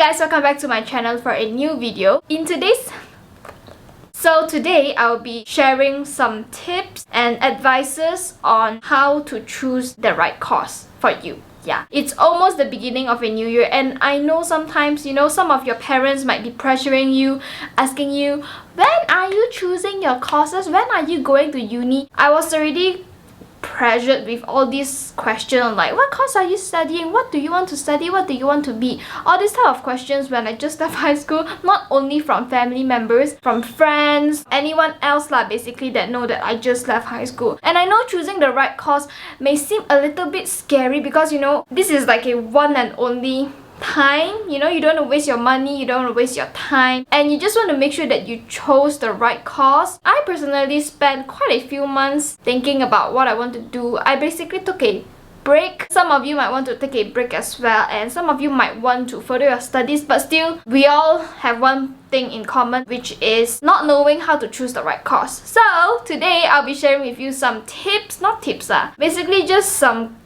guys, welcome back to my channel for a new video. Today I'll be sharing some tips and advices on how to choose the right course for you. Yeah, it's almost the beginning of a new year, and I know sometimes, some of your parents might be pressuring you, asking you, when are you choosing your courses? When are you going to uni? I was already pressured with all these questions like, what course are you studying? What do you want to study? What do you want to be? All these type of questions when I just left high school, not only from family members, from friends, anyone else basically that know that I just left high school. And I know choosing the right course may seem a little bit scary because this is like a one and only time. You don't want to waste your money, you don't want to waste your time, and you just want to make sure that you chose the right course. I personally spent quite a few months thinking about what I want to do. I basically took a break. Some of you might want to take a break as well, and some of you might want to further your studies, but still we all have one thing in common, which is not knowing how to choose the right course. So today I'll be sharing with you some basically just some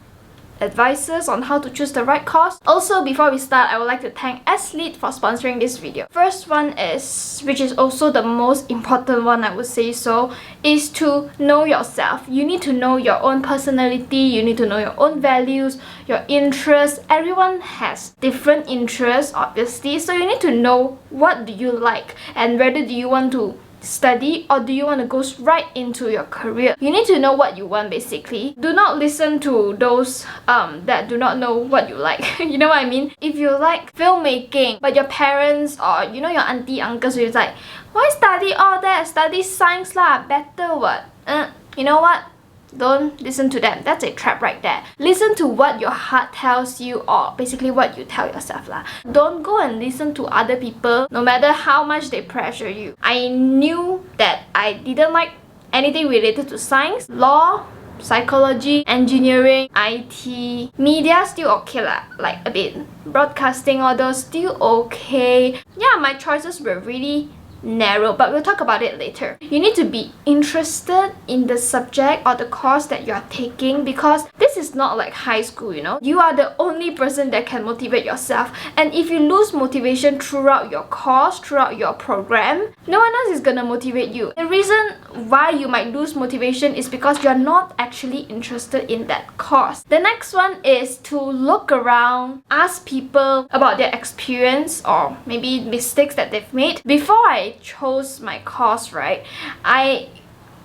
advices on how to choose the right course. Also, before we start, I would like to thank Aslead for sponsoring this video. First one is, which is also the most important one, I would say so, is to know yourself. You need to know your own personality, you need to know your own values, your interests. Everyone has different interests, obviously, so you need to know what do you like and whether do you want to study or do you want to go right into your career. You need to know what you want, basically. Do not listen to those that do not know what you like. You know what I mean? If you like filmmaking but your parents or your auntie uncles will like, why study all that? Study science lah, better what? You know what? Don't listen to them. That's a trap right there. Listen to what your heart tells you, or basically what you tell yourself lah. Don't go and listen to other people, no matter how much they pressure you. I knew that I didn't like anything related to science, law, psychology, engineering, IT, media still okay lah, like a bit. Broadcasting, all those still okay. Yeah, my choices were really narrow, but we'll talk about it later. You need to be interested in the subject or the course that you are taking, because this is not like high school. You are the only person that can motivate yourself, and if you lose motivation throughout your course, throughout your program, no one else is gonna motivate you. The reason why you might lose motivation is because you're not actually interested in that course. The next one is to look around, ask people about their experience or maybe mistakes that they've made. Before I chose my course, right, I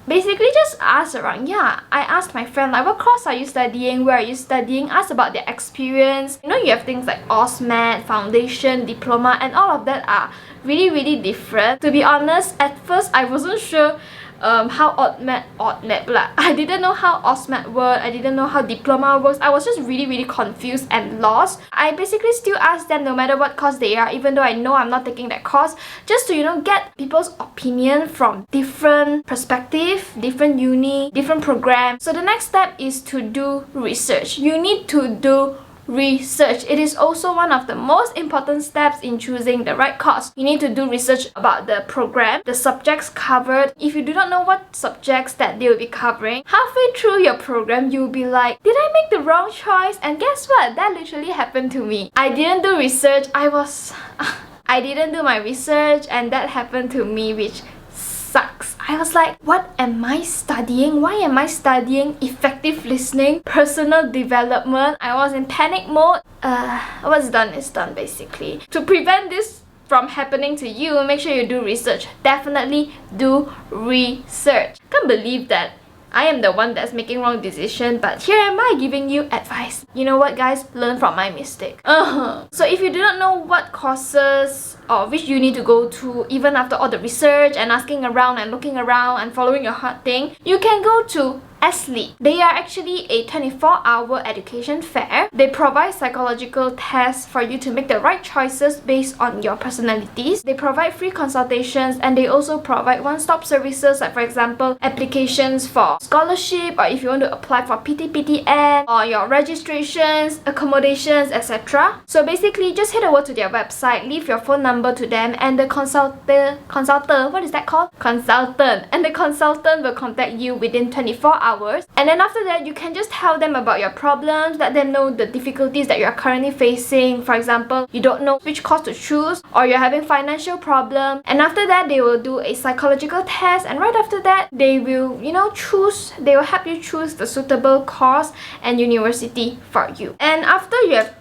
basically just asked around. I asked my friend like, what course are you studying, where are you studying, ask about their experience. You have things like OSMAT, foundation, diploma, and all of that are really different. To be honest, at first I wasn't sure how I didn't know how OSMAT worked, I didn't know how diploma works. I was just really confused and lost. I basically still ask them no matter what course they are, even though I know I'm not taking that course, just to get people's opinion from different perspective, different uni, different program. So the next step is to do research. You need to do research. It is also one of the most important steps in choosing the right course. You need to do research about the program, the subjects covered. If you do not know what subjects that they will be covering, halfway through your program you'll be like, did I make the wrong choice? And guess what? That literally happened to me. I didn't do research. I didn't do my research, and that happened to me, which sucks. I was like, what am I studying? Why am I studying effective listening, personal development? I was in panic mode. What's done is done, basically. To prevent this from happening to you, make sure you do research. Definitely do research. Can't believe that I am the one that's making wrong decision, but here am I giving you advice. You know what, guys? Learn from my mistake. So if you do not know what courses or which uni to go to, even after all the research and asking around and looking around and following your heart thing, you can go to Aslead. They are actually a 24-hour education fair. They provide psychological tests for you to make the right choices based on your personalities. They provide free consultations, and they also provide one-stop services, like for example, applications for scholarship, or if you want to apply for PTPTN, or your registrations, accommodations, etc. So basically, just head over to their website, leave your phone number number to them, and the consultant, what is that called? Consultant. And the consultant will contact you within 24 hours. And then after that, you can just tell them about your problems, let them know the difficulties that you are currently facing. For example, you don't know which course to choose, or you're having financial problem. And after that, they will do a psychological test, and right after that, they will, they will help you choose the suitable course and university for you. And after you have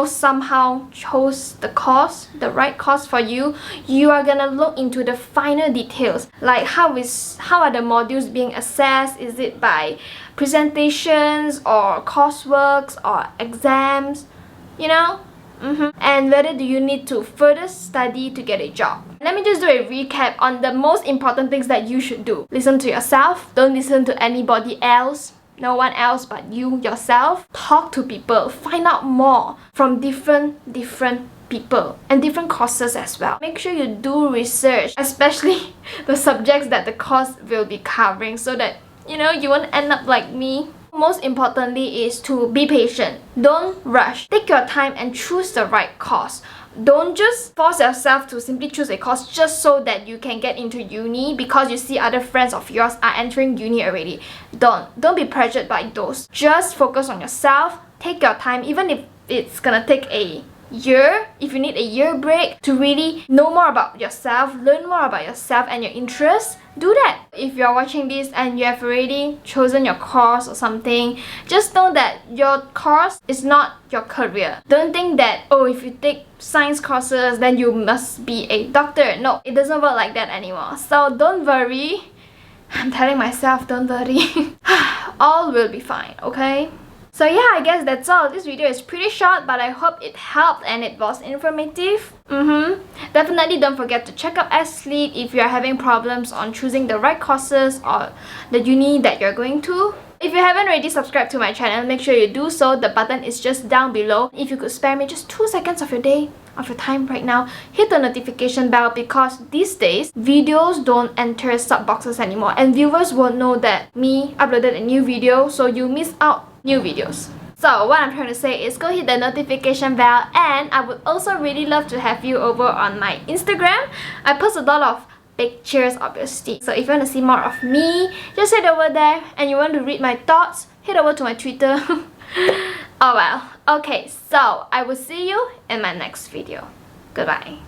somehow chose the course, the right course for you, you are gonna look into the finer details, like how are the modules being assessed? Is it by presentations or courseworks or exams, and whether do you need to further study to get a job. Let me just do a recap on the most important things that you should do. Listen to yourself, don't listen to anybody else. No one else but you, yourself. Talk to people. Find out more from different people and different courses as well. Make sure you do research, especially the subjects that the course will be covering, so that you won't end up like me. Most importantly is to be patient. Don't rush. Take your time and choose the right course. Don't just force yourself to simply choose a course just so that you can get into uni because you see other friends of yours are entering uni already. Don't be pressured by those. Just focus on yourself. Take your time, even if it's gonna take a year, if you need a year break to really know more about yourself, learn more about yourself and your interests, do that. If you're watching this and you have already chosen your course or something, just know that your course is not your career. Don't think that, if you take science courses, then you must be a doctor. No, it doesn't work like that anymore. So don't worry. I'm telling myself, don't worry. All will be fine, okay? So yeah, I guess that's all. This video is pretty short, but I hope it helped and it was informative. Definitely don't forget to check out Slate if you're having problems on choosing the right courses or the uni that you're going to. If you haven't already subscribed to my channel, make sure you do so. The button is just down below. If you could spare me just 2 seconds of your day, of your time right now, hit the notification bell, because these days, videos don't enter sub boxes anymore and viewers won't know that me uploaded a new video, so you miss out new videos. So what I'm trying to say is go hit the notification bell, and I would also really love to have you over on my Instagram. I post a lot of pictures, obviously. So if you want to see more of me, just head over there, and you want to read my thoughts, head over to my Twitter. Oh well. Okay, so I will see you in my next video. Goodbye.